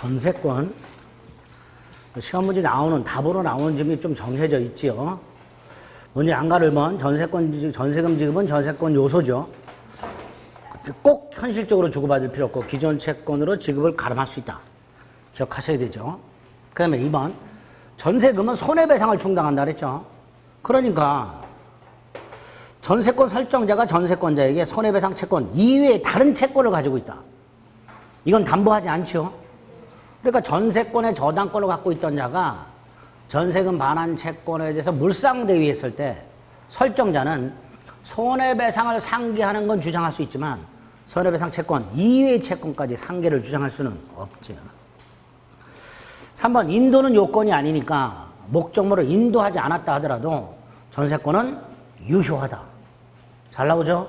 전세권 시험 문제 나오는 답으로 나오는 점이 좀 정해져 있지요. 먼저 양가를 번 전세금 지급은 전세권 요소죠. 꼭 현실적으로 주고받을 필요 없고 기존 채권으로 지급을 가름할 수 있다. 기억하셔야 되죠. 그 다음에 2번 전세금은 손해배상을 충당한다 그랬죠. 그러니까 전세권 설정자가 전세권자에게 손해배상 채권 이외에 다른 채권을 가지고 있다. 이건 담보하지 않죠. 그러니까 전세권의 저당권을 갖고 있던 자가 전세금 반환 채권에 대해서 물상대위했을 때 설정자는 손해배상을 상기하는 건 주장할 수 있지만 손해배상 채권 이외의 채권까지 상계를 주장할 수는 없죠. 3번 인도는 요건이 아니니까 목적물을 인도하지 않았다 하더라도 전세권은 유효하다. 잘 나오죠?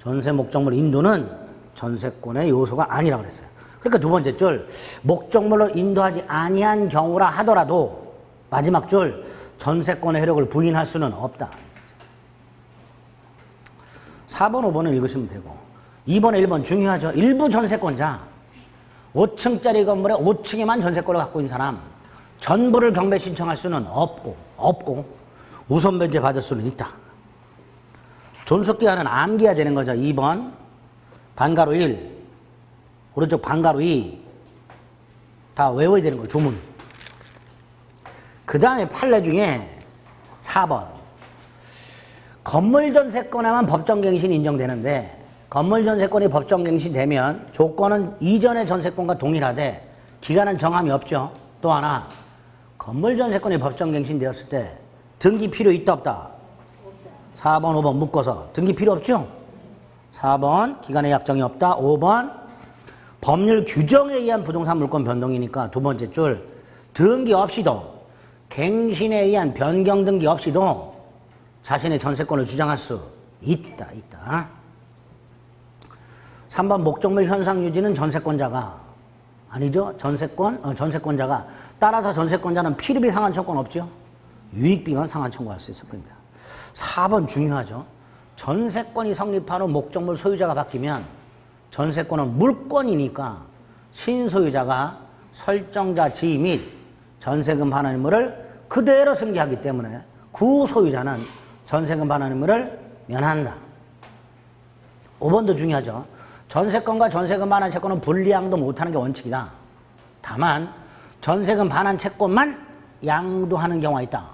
전세 목적물 인도는 전세권의 요소가 아니라고 그랬어요. 그러니까 두 번째 줄 목적물을 인도하지 아니한 경우라 하더라도 마지막 줄 전세권의 효력을 부인할 수는 없다. 4번, 5번을 읽으시면 되고 2번에 1번 중요하죠. 일부 전세권자 5층짜리 건물에 5층에만 전세권을 갖고 있는 사람 전부를 경매 신청할 수는 없고 우선 변제 받을 수는 있다. 존속기한은 암기해야 되는 거죠. 2번 반가로 1 오른쪽 반가로 2 다 외워야 되는 거 주문. 그 다음에 판례 중에 4번 건물전세권에만 법정갱신이 인정되는데 건물전세권이 법정갱신되면 조건은 이전의 전세권과 동일하되 기간은 정함이 없죠. 또 하나 건물전세권이 법정갱신되었을 때 등기 필요 있다 없다? 4번 5번 묶어서 등기 필요 없죠. 4번 기간의 약정이 없다. 5번 법률 규정에 의한 부동산 물권 변동이니까 두 번째 줄 등기 없이도 갱신에 의한 변경 등기 없이도 자신의 전세권을 주장할 수 있다. 3번 목적물 현상 유지는 전세권자가 아니죠. 전세권자가 따라서 전세권자는 피르비 상한 청구는 없죠. 유익비만 상한 청구할 수 있을 뿐입니다. 4번 중요하죠. 전세권이 성립한 후 목적물 소유자가 바뀌면 전세권은 물권이니까 신소유자가 설정자 지위 및 전세금 반환 의무를 그대로 승계하기 때문에 구소유자는 전세금 반환 의무를 면한다. 5번도 중요하죠. 전세권과 전세금 반환 채권은 분리양도 못하는 게 원칙이다. 다만 전세금 반환 채권만 양도하는 경우가 있다.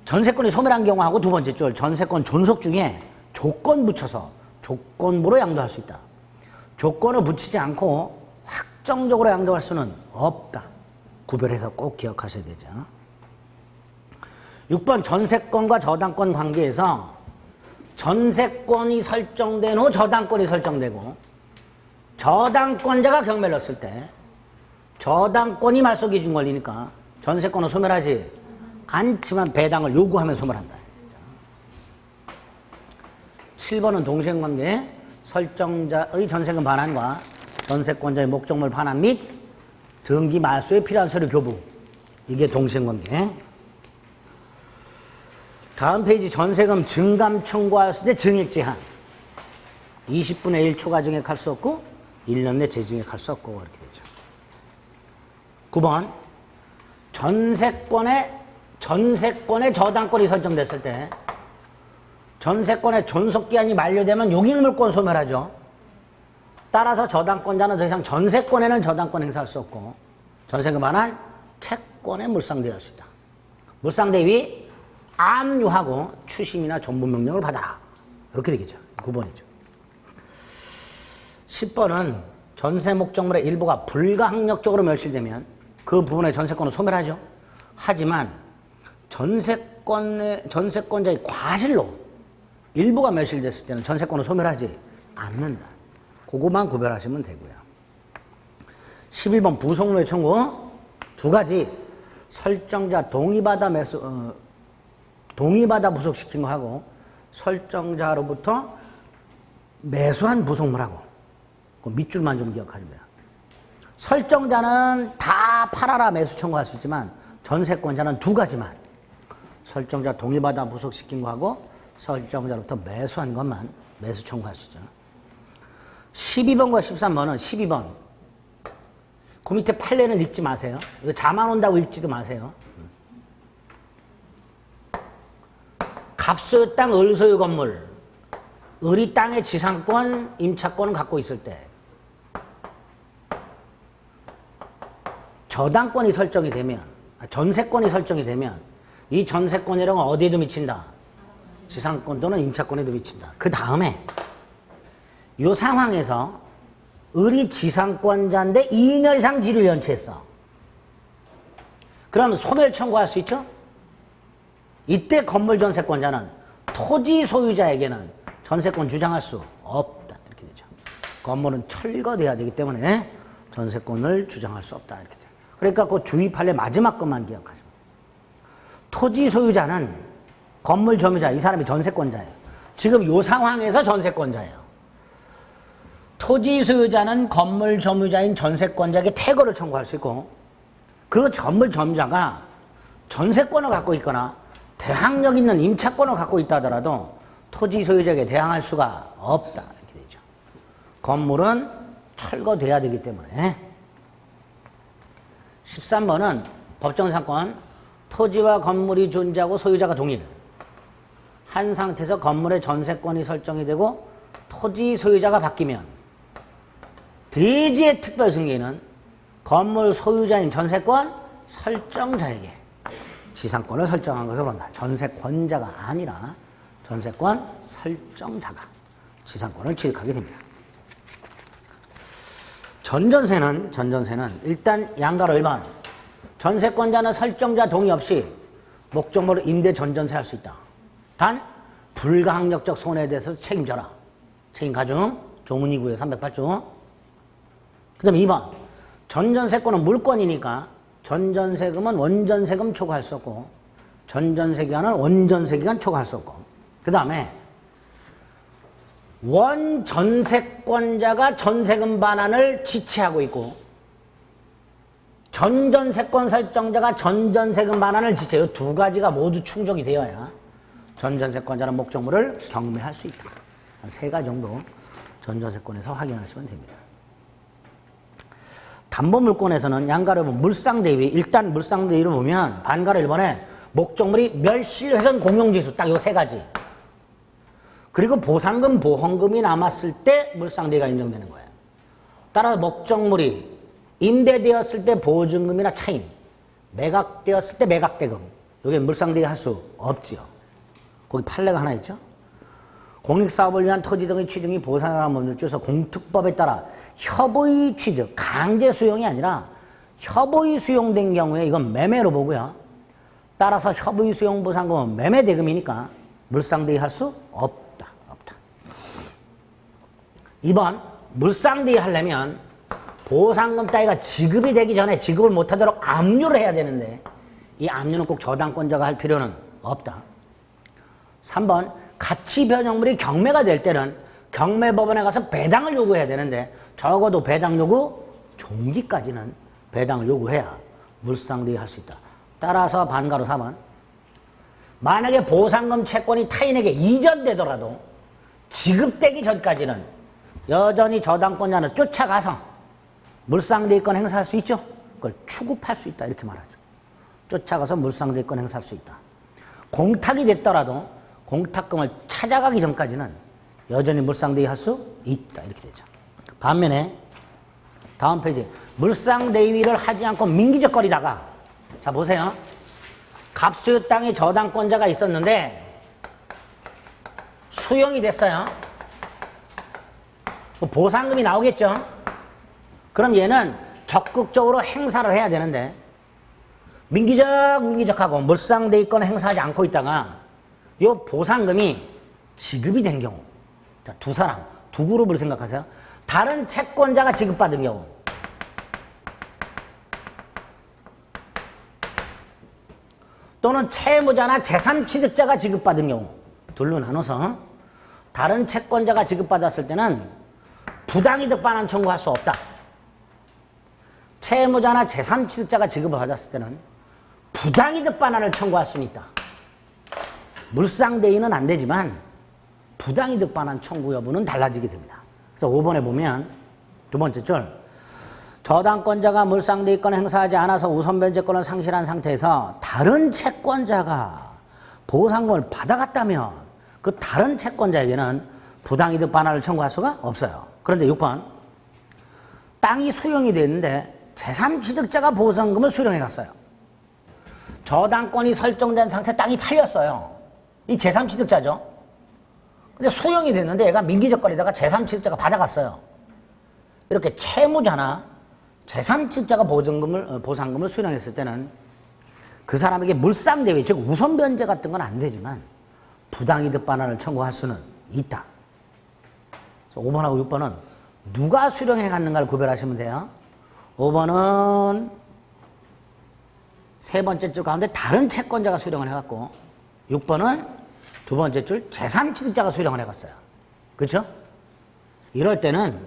전세권이 소멸한 경우하고 두 번째 줄 전세권 존속 중에 조건 붙여서 조건부로 양도할 수 있다. 조건을 붙이지 않고 확정적으로 양도할 수는 없다. 구별해서 꼭 기억하셔야 되죠. 6번 전세권과 저당권 관계에서 전세권이 설정된 후 저당권이 설정되고 저당권자가 경매를 넣었을 때 저당권이 말소기준 권리니까 전세권은 소멸하지 않지만 배당을 요구하면 소멸한다. 7번은 동시행관계 설정자의 전세금 반환과 전세권자의 목적물 반환 및 등기 말소에 필요한 서류 교부 이게 동시행관계. 다음 페이지 전세금 증감 청구하였을 때 증액 제한 20분의 1 초과 증액할 수 없고 1년 내 재증액할 수 없고 이렇게 되죠. 9번 전세권의 저당권이 설정됐을 때 전세권의 존속기한이 만료되면 용익물권 소멸하죠. 따라서 저당권자는 더 이상 전세권에는 저당권 행사할 수 없고 전세금 반환 채권에 물상대위할 수 있다. 물상대위 압류하고 추심이나 전부명령을 받아라. 이렇게 되겠죠. 9번이죠. 10번은 전세 목적물의 일부가 불가항력적으로 멸실되면 그 부분의 전세권은 소멸하죠. 하지만 전세권자의 과실로 일부가 멸실됐을 때는 전세권은 소멸하지 않는다. 그것만 구별하시면 되고요. 11번 부속물의 청구 두 가지 설정자 동의받아 부속시킨 거하고 설정자로부터 매수한 부속물하고 그 밑줄만 좀 기억하시면 돼요. 설정자는 다 팔아라 매수 청구할 수 있지만 전세권자는 두 가지만 설정자 동의받아 부속시킨 거하고 설정자로부터 매수한 것만 매수 청구할 수 있죠. 12번과 13번은 12번 그 밑에 판례는 읽지 마세요. 이거 자만 온다고 읽지도 마세요. 갑소유 땅, 을소유 건물, 을이 땅의 지상권, 임차권을 갖고 있을 때 저당권이 설정이 되면, 전세권이 설정이 되면 이 전세권이라는 건 어디에도 미친다? 지상권 또는 임차권에도 미친다. 그 다음에 이 상황에서 을이 지상권자인데 2년 이상 지를 연체했어. 그러면 소멸 청구할 수 있죠? 이때 건물 전세권자는 토지 소유자에게는 전세권 주장할 수 없다. 이렇게 되죠. 건물은 철거돼야 되기 때문에 전세권을 주장할 수 없다. 이렇게 돼요. 그러니까 그 주의 판례 마지막 것만 기억하시면 돼요. 토지 소유자는 건물 점유자, 이 사람이 전세권자예요. 지금 이 상황에서 전세권자예요. 토지 소유자는 건물 점유자인 전세권자에게 퇴거를 청구할 수 있고, 그 건물 점유자가 전세권을 갖고 있거나 대항력 있는 임차권을 갖고 있다 하더라도 토지 소유자에게 대항할 수가 없다. 이렇게 되죠. 건물은 철거돼야 되기 때문에. 13번은 법정사건, 토지와 건물이 존재하고 소유자가 동일. 한 상태에서 건물의 전세권이 설정이 되고 토지 소유자가 바뀌면 대지의 특별 승계는 건물 소유자인 전세권 설정자에게 지상권을 설정한 것을 본다. 전세권자가 아니라 전세권 설정자가 지상권을 취득하게 됩니다. 전전세는 일단 양가로 1번 전세권자는 설정자 동의 없이 목적물을 임대 전전세 할 수 있다. 단 불가항력적 손해에 대해서 책임져라. 책임 가중 조문이고요. 308조. 그 다음에 2번 전전세권은 물권이니까 전전세금은 원전세금 초과할 수 없고 전전세기간은 원전세기간 초과할 수 없고, 그 다음에 원전세권자가 전세금 반환을 지체하고 있고 전전세권 설정자가 전전세금 반환을 지체, 이 두 가지가 모두 충족이 되어야 전전세권자는 목적물을 경매할 수 있다. 한 3가지 정도 전전세권에서 확인하시면 됩니다. 담보물권에서는 양가로 보면 물상대위, 일단 물상대위를 보면 반가로 1번에 목적물이 멸실훼손 공용지수 딱 요 3가지. 그리고 보상금, 보험금이 남았을 때 물상대위가 인정되는 거예요. 따라서 목적물이 임대되었을 때 보증금이나 차임, 매각되었을 때 매각대금, 여기 물상대위 할 수 없지요. 거기 판례가 하나 있죠. 공익사업을 위한 토지 등의 취득이 보상을 하는 법률 중에서 공특법에 따라 협의 취득, 강제 수용이 아니라 협의 수용된 경우에 이건 매매로 보고요. 따라서 협의 수용 보상금은 매매 대금이니까 물상대위 할 수 없다. 2번 물상대위 하려면 보상금 따위가 지급이 되기 전에 지급을 못하도록 압류를 해야 되는데 이 압류는 꼭 저당권자가 할 필요는 없다. 3번 가치 변형물이 경매가 될 때는 경매법원에 가서 배당을 요구해야 되는데 적어도 배당 요구 종기까지는 배당을 요구해야 물상대위 할 수 있다. 따라서 반가로 4번 만약에 보상금 채권이 타인에게 이전되더라도 지급되기 전까지는 여전히 저당권자는 쫓아가서 물상대위권 행사할 수 있죠. 그걸 추급할 수 있다 이렇게 말하죠. 쫓아가서 물상대위권 행사할 수 있다. 공탁이 됐더라도 공탁금을 찾아가기 전까지는 여전히 물상대위 할 수 있다 이렇게 되죠. 반면에 다음 페이지 물상대위를 하지 않고 민기적 거리다가, 자 보세요. 갑소유 땅에 저당권자가 있었는데 수용이 됐어요. 보상금이 나오겠죠. 그럼 얘는 적극적으로 행사를 해야 되는데 민기적하고 물상대위권 행사하지 않고 있다가 이 보상금이 지급이 된 경우, 자, 두 사람, 두 그룹을 생각하세요. 다른 채권자가 지급받은 경우, 또는 채무자나 재산 취득자가 지급받은 경우, 둘로 나눠서 다른 채권자가 지급받았을 때는 부당이득 반환 청구할 수 없다. 채무자나 재산 취득자가 지급을 받았을 때는 부당이득 반환을 청구할 수는 있다. 물상대위는 안 되지만 부당이득 반환 청구 여부는 달라지게 됩니다. 그래서 5번에 보면 두 번째 줄 저당권자가 물상대위권을 행사하지 않아서 우선변제권을 상실한 상태에서 다른 채권자가 보상금을 받아갔다면 그 다른 채권자에게는 부당이득 반환을 청구할 수가 없어요. 그런데 6번 땅이 수용이 됐는데 제3취득자가 보상금을 수령해 갔어요. 저당권이 설정된 상태 땅이 팔렸어요. 이 제3취득자죠. 근데 수용이 됐는데 얘가 민기적 거리다가 제3취득자가 받아갔어요. 이렇게 채무자나 제3취득자가 보상금을 수령했을 때는 그 사람에게 물상대위, 즉 우선변제 같은 건 안 되지만 부당이득 반환을 청구할 수는 있다. 5번하고 6번은 누가 수령해 갔는가를 구별하시면 돼요. 5번은 세 번째 줄 가운데 다른 채권자가 수령을 해갔고 6번은 두 번째 줄 제3취득자가 수령을 해갔어요. 그렇죠? 이럴 때는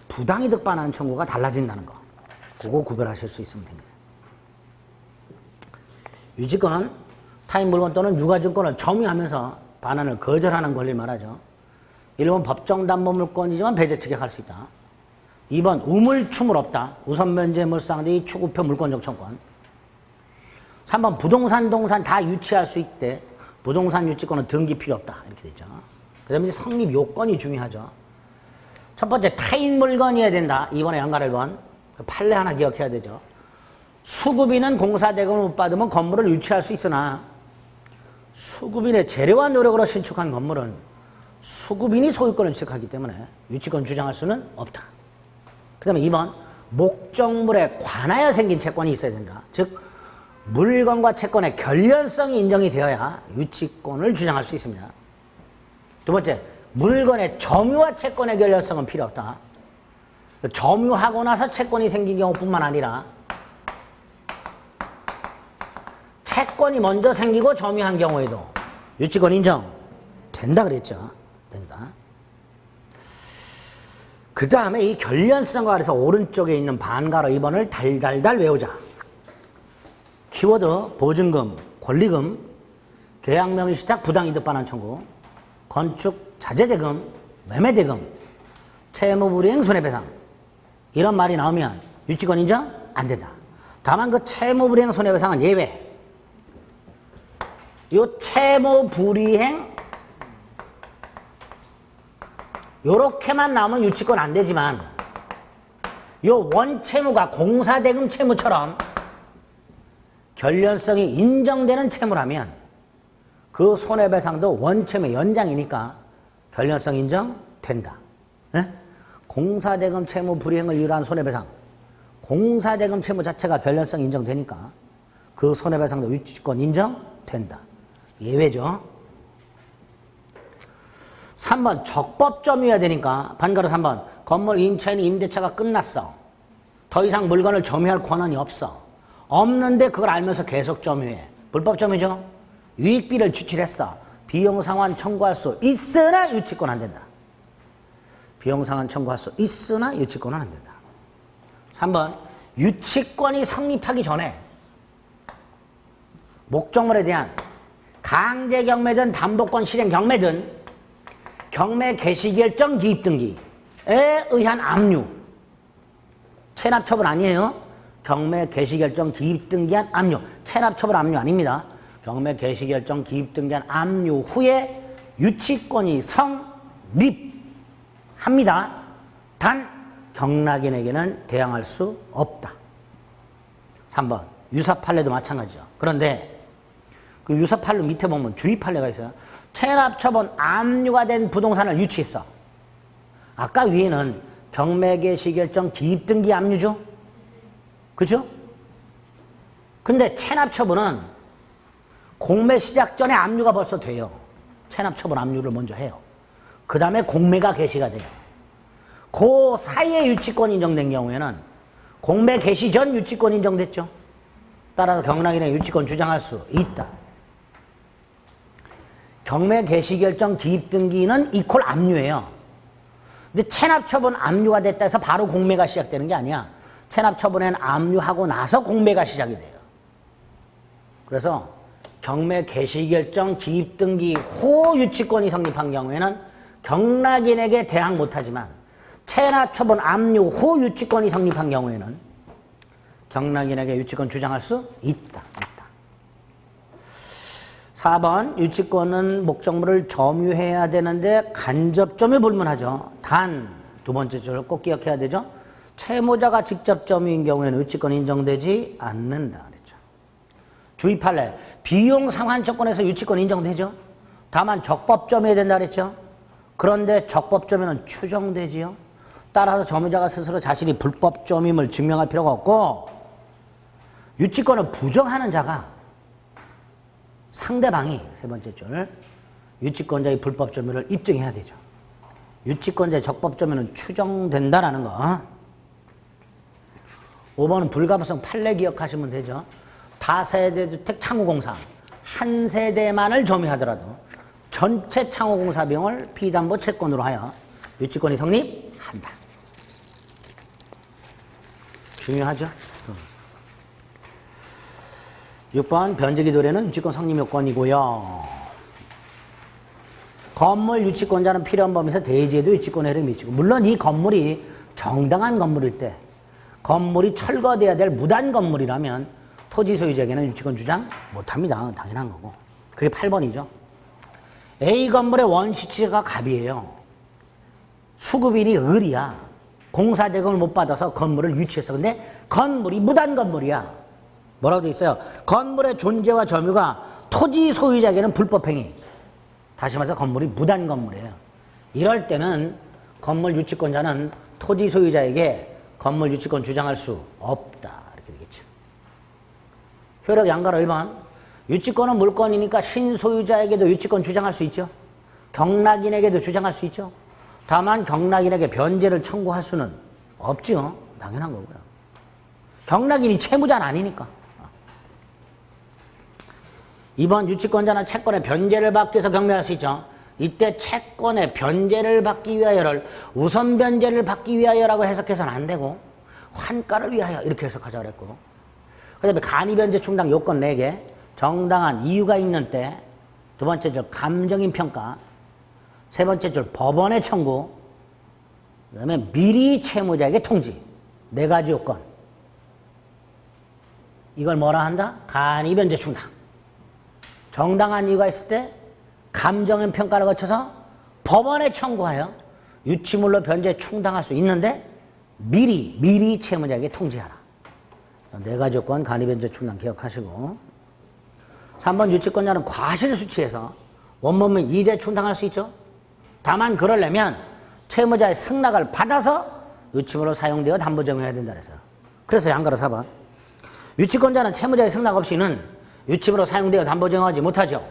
부당이득 반환 청구가 달라진다는 거. 그거 구별하실 수 있으면 됩니다. 유지권, 타인 물건 또는 유가증권을 점유하면서 반환을 거절하는 권리를 말하죠. 1번 법정담보물권이지만 배제 측에 갈 수 있다. 2번 우물추물 없다. 우선변제 물상대위 추구표 물권적 청권. 3번 부동산, 동산 다 유치할 수 있대. 부동산 유치권은 등기 필요 없다. 이렇게 되죠. 그 다음에 성립 요건이 중요하죠. 첫 번째 타인 물건이어야 된다. 2번에 양가를 1번. 판례 하나 기억해야 되죠. 수급인은 공사대금을 못 받으면 건물을 유치할 수 있으나 수급인의 재료와 노력으로 신축한 건물은 수급인이 소유권을 취득하기 때문에 유치권 주장할 수는 없다. 그 다음에 2번 목적물에 관하여 생긴 채권이 있어야 된다. 즉 물건과 채권의 결련성이 인정이 되어야 유치권을 주장할 수 있습니다. 두 번째 물건의 점유와 채권의 결련성은 필요 없다. 점유하고 나서 채권이 생긴 경우뿐만 아니라 채권이 먼저 생기고 점유한 경우에도 유치권 인정 된다 그랬죠. 된다. 그 다음에 이 결련성과 그래서 오른쪽에 있는 반가로 2번을 달달달 외우자. 키워드 보증금, 권리금, 계약명의신탁 부당이득 반환 청구, 건축 자재대금, 매매대금, 채무불이행 손해배상 이런 말이 나오면 유치권 인정 안 된다. 다만 그 채무불이행 손해배상은 예외. 요 채무불이행 요렇게만 나오면 유치권 안 되지만 요 원채무가 공사대금 채무처럼 결련성이 인정되는 채무라면 그 손해배상도 원채무의 연장이니까 결련성 인정된다. 네? 공사대금 채무 불이행을 이유로 한 손해배상, 공사대금 채무 자체가 결련성 인정되니까 그 손해배상도 유치권 인정된다. 예외죠. 3번 적법점유해야 되니까 반가로 3번 건물 임차인 임대차가 끝났어. 더 이상 물건을 점유할 권한이 없어. 없는데 그걸 알면서 계속 점유해. 불법점유죠. 유익비를 추출했어. 비용상환 청구할 수 있으나 유치권 안 된다. 비용상환 청구할 수 있으나 유치권은 안 된다. 3번 유치권이 성립하기 전에 목적물에 대한 강제경매든 담보권 실행 경매든 경매 개시결정 기입등기에 의한 압류 체납처분 아니에요. 경매 개시결정 기입등기한 압류 체납처분 압류 아닙니다. 경매 개시결정 기입등기한 압류 후에 유치권이 성립합니다. 단 경락인에게는 대항할 수 없다. 3번 유사판례도 마찬가지죠. 그런데 그 유사판례 밑에 보면 주의판례가 있어요. 체납처분 압류가 된 부동산을 유치했어. 아까 위에는 경매 개시결정 기입등기 압류죠. 그죠? 근데 체납처분은 공매 시작 전에 압류가 벌써 돼요. 체납처분 압류를 먼저 해요. 그 다음에 공매가 개시가 돼요. 그 사이에 유치권 인정된 경우에는 공매 개시 전 유치권 인정됐죠. 따라서 경락인의 유치권 주장할 수 있다. 경매 개시결정 기입등기는 이퀄 압류예요. 근데 체납처분 압류가 됐다 해서 바로 공매가 시작되는 게 아니야. 체납처분에는 압류하고 나서 공매가 시작이 돼요. 그래서 경매 개시결정 기입등기 후 유치권이 성립한 경우에는 경락인에게 대항 못하지만 체나 처분 압류 후 유치권이 성립한 경우에는 경락인에게 유치권 주장할 수 있다. 4번 유치권은 목적물을 점유해야 되는데 간접 점유 불문하죠. 단 두 번째 줄을 꼭 기억해야 되죠. 채무자가 직접 점유인 경우에는 유치권이 인정되지 않는다 그랬죠. 주의 판례 비용 상환 조건에서 유치권 인정되죠. 다만 적법 점유해야 된다 그랬죠. 그런데 적법 점유는 추정되지요. 따라서 점유자가 스스로 자신이 불법 점유임을 증명할 필요가 없고 유치권을 부정하는 자가 상대방이 세 번째 줄 유치권자의 불법 점유를 입증해야 되죠. 유치권자의 적법 점유는 추정된다라는 거. 5번은 불가분성 판례 기억하시면 되죠. 다세대주택 창호공사 한 세대만을 점유하더라도 전체 창호공사 비용을 피담보 채권으로 하여 유치권이 성립한다. 중요하죠. 6번 변제기도례는 유치권 성립 요건이고요. 건물 유치권자는 필요한 범위에서 대지에도 유치권의 해를 미치고 물론 이 건물이 정당한 건물일 때 건물이 철거돼야 될 무단 건물이라면 토지 소유자에게는 유치권 주장 못합니다. 당연한 거고. 그게 8번이죠. A 건물의 원시치가 갑이에요. 수급인이 을이야. 공사대금을 못 받아서 건물을 유치했어. 근데 건물이 무단 건물이야. 뭐라고 돼 있어요? 건물의 존재와 점유가 토지 소유자에게는 불법행위. 다시 말해서 건물이 무단 건물이에요. 이럴 때는 건물 유치권자는 토지 소유자에게 건물 유치권 주장할 수 없다. 이렇게 되겠죠. 효력 양가로 1번. 유치권은 물권이니까 신소유자에게도 유치권 주장할 수 있죠. 경락인에게도 주장할 수 있죠. 다만 경락인에게 변제를 청구할 수는 없죠. 당연한 거고요. 경락인이 채무자는 아니니까. 2번 유치권자는 채권의 변제를 받기 위해서 경매할 수 있죠. 이때 채권의 변제를 받기 위하여를 우선 변제를 받기 위하여라고 해석해서는 안 되고 환가를 위하여 이렇게 해석하자고 그랬고 그 다음에 간이변제 충당 요건 4개 정당한 이유가 있는 때 두 번째 줄 감정인 평가 세 번째 줄 법원의 청구 그 다음에 미리 채무자에게 통지 4가지 요건 이걸 뭐라 한다? 간이변제 충당 정당한 이유가 있을 때 감정인 평가를 거쳐서 법원에 청구하여 유치물로 변제 충당할 수 있는데 미리 채무자에게 통지하라. 4가지 요건 간이변제 충당 기억하시고 3번 유치권자는 과실수취해서 원범은 이제 충당할 수 있죠. 다만 그러려면 채무자의 승낙을 받아서 유치물로 사용되어 담보정해야 된다 그래서 양가로 4번 유치권자는 채무자의 승낙 없이는 유치물로 사용되어 담보 제공하지 못하죠.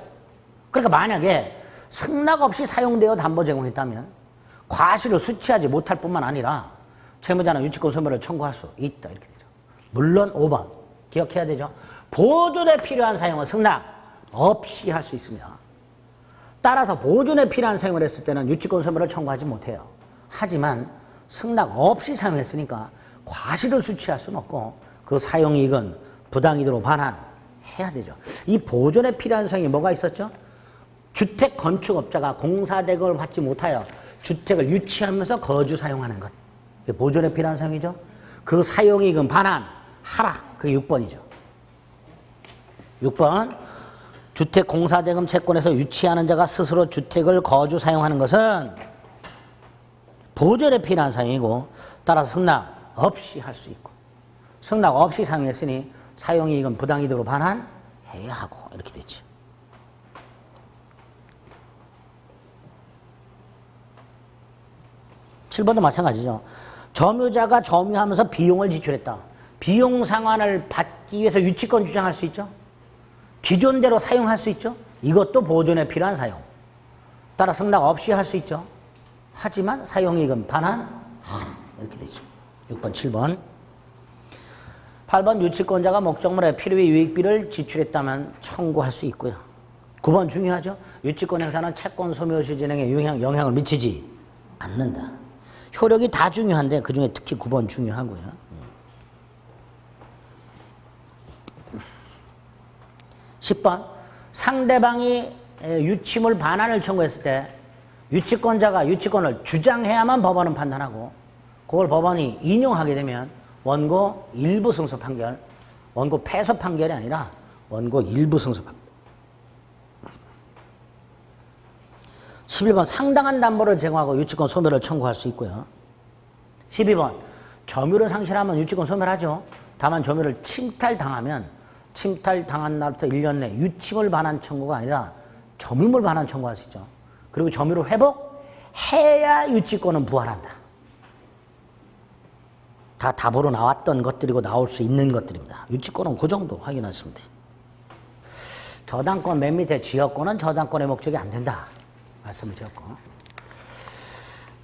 그러니까 만약에 승낙 없이 사용되어 담보 제공했다면 과실을 수취하지 못할 뿐만 아니라 채무자는 유치권 소멸을 청구할 수 있다. 이렇게 되죠. 물론 5번 기억해야 되죠. 보존에 필요한 사용은 승낙 없이 할 수 있습니다. 따라서 보존에 필요한 사용을 했을 때는 유치권 소멸을 청구하지 못해요. 하지만 승낙 없이 사용했으니까 과실을 수취할 수는 없고 그 사용이익은 부당이익으로 반환해야 되죠. 이 보존에 필요한 사용이 뭐가 있었죠? 주택 건축업자가 공사대금을 받지 못하여 주택을 유치하면서 거주 사용하는 것. 보존에 필요한 사용이죠. 그 사용이익은 반환하라. 그게 6번이죠. 6번 주택 공사대금 채권에서 유치하는 자가 스스로 주택을 거주 사용하는 것은 보존에 필요한 사용이고 따라서 승낙 없이 할 수 있고 승낙 없이 사용했으니 사용이익은 부당이득으로 반환해야 하고 이렇게 되죠. 7번도 마찬가지죠. 점유자가 점유하면서 비용을 지출했다. 비용 상환을 받기 위해서 유치권 주장할 수 있죠. 기존대로 사용할 수 있죠. 이것도 보존에 필요한 사용. 따라 승낙 없이 할 수 있죠. 하지만 사용이익은 반환 이렇게 되죠. 6번, 7번. 8번 유치권자가 목적물에 필요의 유익비를 지출했다면 청구할 수 있고요. 9번 중요하죠. 유치권 행사는 채권 소멸시 진행에 영향을 미치지 않는다. 효력이 다 중요한데 그중에 특히 9번 중요하고요. 10번 상대방이 유치물 반환을 청구했을 때 유치권자가 유치권을 주장해야만 법원은 판단하고 그걸 법원이 인용하게 되면 원고 일부 승소 판결, 원고 패소 판결이 아니라 원고 일부 승소 판결. 11번 상당한 담보를 제공하고 유치권 소멸을 청구할 수 있고요. 12번 점유를 상실하면 유치권 소멸하죠. 다만 점유를 침탈당하면 침탈당한 날부터 1년 내 유침을 반환 청구가 아니라 점유물 반환 청구할 수 있죠. 그리고 점유를 회복해야 유치권은 부활한다. 다 답으로 나왔던 것들이고 나올 수 있는 것들입니다. 유치권은 그 정도 확인하시면 돼요. 저당권 맨 밑에 지역권은 저당권의 목적이 안 된다. 말씀을 드렸고.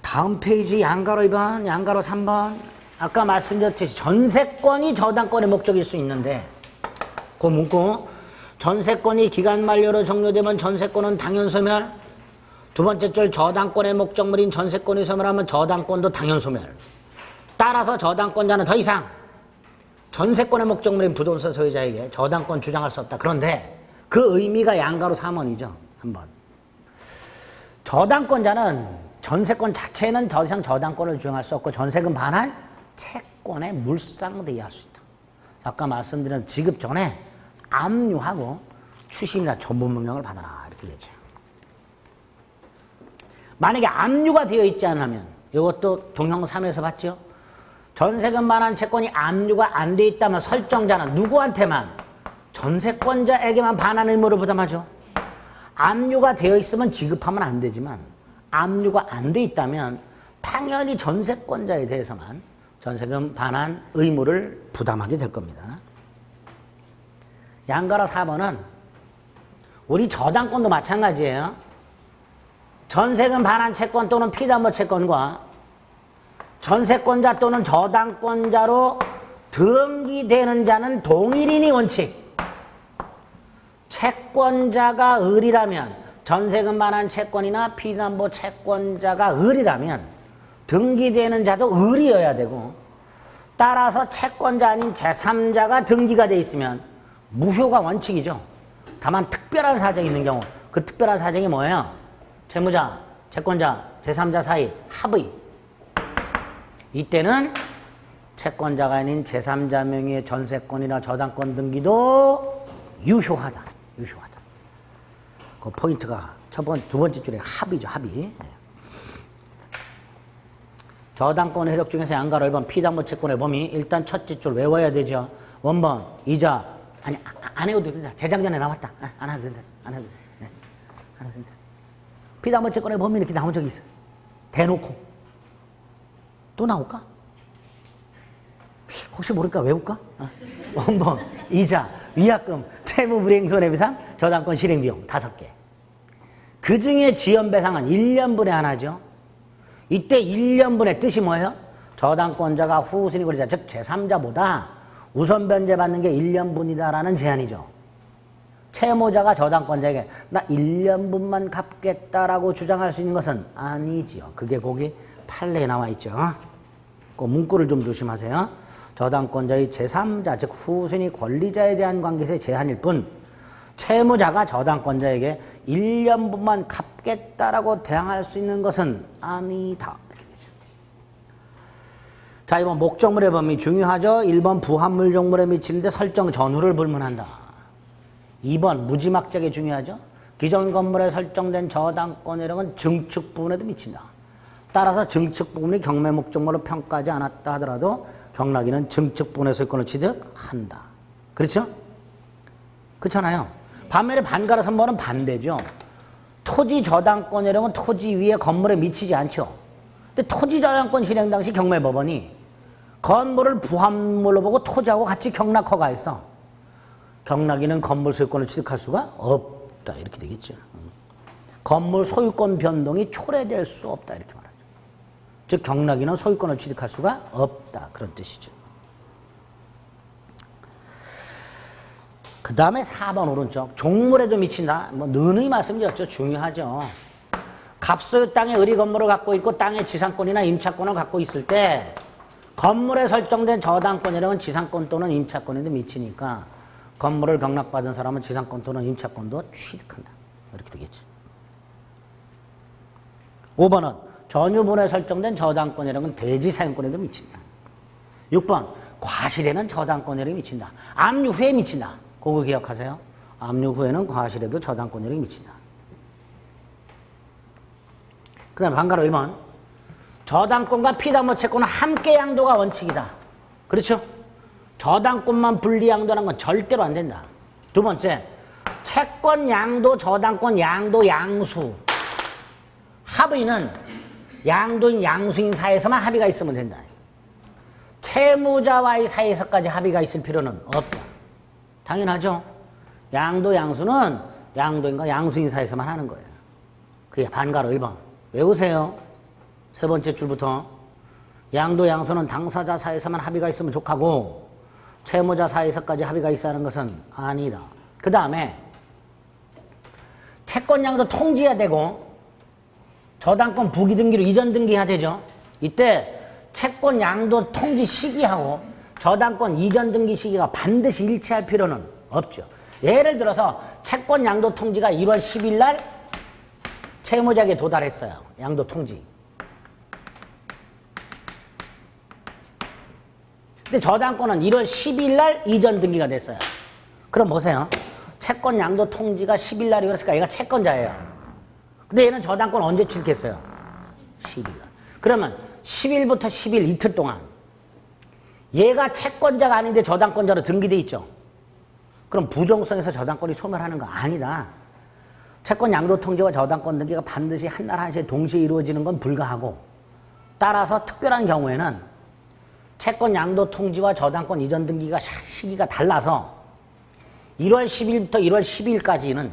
다음 페이지 양가로 2번, 양가로 3번. 아까 말씀드렸듯이 전세권이 저당권의 목적일 수 있는데 그 문구 전세권이 기간 만료로 종료되면 전세권은 당연소멸. 두 번째 줄 저당권의 목적물인 전세권이 소멸하면 저당권도 당연소멸. 따라서 저당권자는 더 이상 전세권의 목적물인 부동산 소유자에게 저당권 주장할 수 없다. 그런데 그 의미가 양가로 3원이죠. 한번. 저당권자는 전세권 자체는 더 이상 저당권을 주장할 수 없고 전세금 반환 채권에 물상대의할 수 있다. 아까 말씀드린 지급 전에 압류하고 추심이나 전부명령을 받아라 이렇게 되죠. 만약에 압류가 되어 있지 않으면 이것도 동형 3에서 봤죠. 전세금 반환 채권이 압류가 안 돼 있다면 설정자는 누구한테만 전세권자에게만 반환 의무를 부담하죠. 압류가 되어 있으면 지급하면 안 되지만 압류가 안 돼 있다면 당연히 전세권자에 대해서만 전세금 반환 의무를 부담하게 될 겁니다. 양가로 4번은 우리 저당권도 마찬가지예요. 전세금 반환 채권 또는 피담보 채권과 전세권자 또는 저당권자로 등기되는 자는 동일인이 원칙. 채권자가 을이라면 전세금 반환 채권이나 피담보 채권자가 을이라면 등기되는 자도 을이어야 되고 따라서 채권자 아닌 제3자가 등기가 돼 있으면 무효가 원칙이죠. 다만 특별한 사정이 있는 경우 그 특별한 사정이 뭐예요? 채무자, 채권자, 제3자 사이 합의. 이때는 채권자가 아닌 제3자 명의의 전세권이나 저당권 등기도 유효하다. 유효하다. 그 포인트가 두 번째 줄에 합의죠. 합의. 저당권 효력 중에서 양가로 1번 피담보 채권의 범위 일단 첫째 줄 외워야 되죠. 원본, 이자 아니 안 해도 된다. 재작년에 나왔다. 안 해도 된다. 안 해도 된다. 네. 안 해도 된다. 피담보 채권의 범위 이렇게 나온 적이 있어요. 대놓고. 또 나올까? 혹시 모르니까 외울까? 원본, 이자, 위약금, 채무불이행 손해배상, 저당권 실행비용 5개. 그 중에 지연배상은 1년분의 하나죠. 이때 1년분의 뜻이 뭐예요? 저당권자가 후순위 권리자, 즉 제3자보다 우선 변제받는 게 1년분이다라는 제한이죠. 채무자가 저당권자에게 나 1년분만 갚겠다라고 주장할 수 있는 것은 아니지요. 그게 거기 판례에 나와 있죠. 그 문구를 좀 조심하세요. 저당권자의 제3자, 즉 후순위 권리자에 대한 관계에서의 제한일 뿐 채무자가 저당권자에게 1년분만 갚겠다라고 대항할 수 있는 것은 아니다. 이렇게 되죠. 자, 이번 목적물의 범위 중요하죠. 1번 부합물 종물에 미치는데 설정 전후를 불문한다. 2번 무지막지하게 중요하죠. 기존 건물에 설정된 저당권 효력은 증축 부분에도 미친다. 따라서 증축 부분이 경매 목적물로 평가하지 않았다 하더라도 경락인은 증축 부분의 소유권을 취득한다. 그렇죠? 그렇잖아요. 반면에 반가로 선보는 반대죠. 토지 저당권 효력은 토지 위에 건물에 미치지 않죠. 근데 토지 저당권 실행 당시 경매법원이 건물을 부합물로 보고 토지하고 같이 경락 허가했어. 경락인은 건물 소유권을 취득할 수가 없다. 이렇게 되겠죠. 건물 소유권 변동이 초래될 수 없다. 이렇게 말하죠. 즉 경락인은 소유권을 취득할 수가 없다. 그런 뜻이죠. 그 다음에 4번 오른쪽. 종물에도 미친다. 뭐 느누이 말씀드렸죠. 중요하죠. 갑소유 땅에 의리 건물을 갖고 있고 땅의 지상권이나 임차권을 갖고 있을 때 건물에 설정된 저당권 효력은 지상권 또는 임차권에도 미치니까 건물을 경락받은 사람은 지상권 또는 임차권도 취득한다. 이렇게 되겠죠. 5번은 전유분에 설정된 저당권이라는 건 대지사용권에도 미친다. 6번 과실에는 저당권이라고 미친다. 압류 후에 미친다. 그거 기억하세요. 압류 후에는 과실에도 저당권이라고 미친다. 그 다음에 반가로 1번 저당권과 피담보 채권은 함께 양도가 원칙이다. 그렇죠? 저당권만 분리 양도하는 건 절대로 안 된다. 두 번째 채권 양도 저당권 양도 양수 합의는 양도인 양수인 사이에서만 합의가 있으면 된다. 채무자와의 사이에서까지 합의가 있을 필요는 없다. 당연하죠. 양도 양수는 양도인과 양수인 사이에서만 하는 거예요. 그게 반가로 1번 외우세요. 세 번째 줄부터 양도 양수는 당사자 사이에서만 합의가 있으면 족하고 채무자 사이에서까지 합의가 있어야 하는 것은 아니다. 그 다음에 채권 양도 통지해야 되고 저당권 부기 등기로 이전 등기해야 되죠. 이때 채권 양도 통지 시기하고 저당권 이전 등기 시기가 반드시 일치할 필요는 없죠. 예를 들어서 채권 양도 통지가 1월 10일 날 채무자에게 도달했어요. 양도 통지. 근데 저당권은 1월 10일 날 이전 등기가 됐어요. 그럼 보세요. 채권 양도 통지가 10일 날이 그랬으니까 얘가 채권자예요. 근데 얘는 저당권 언제 출했어요? 10일 날. 그러면 10일부터 10일 이틀 동안 얘가 채권자가 아닌데 저당권자로 등기돼 있죠. 그럼 부정성에서 저당권이 소멸하는 거 아니다. 채권 양도 통지와 저당권 등기가 반드시 한날 한시에 동시에 이루어지는 건 불가하고 따라서 특별한 경우에는 채권 양도 통지와 저당권 이전 등기가 시기가 달라서 1월 10일부터 1월 10일까지는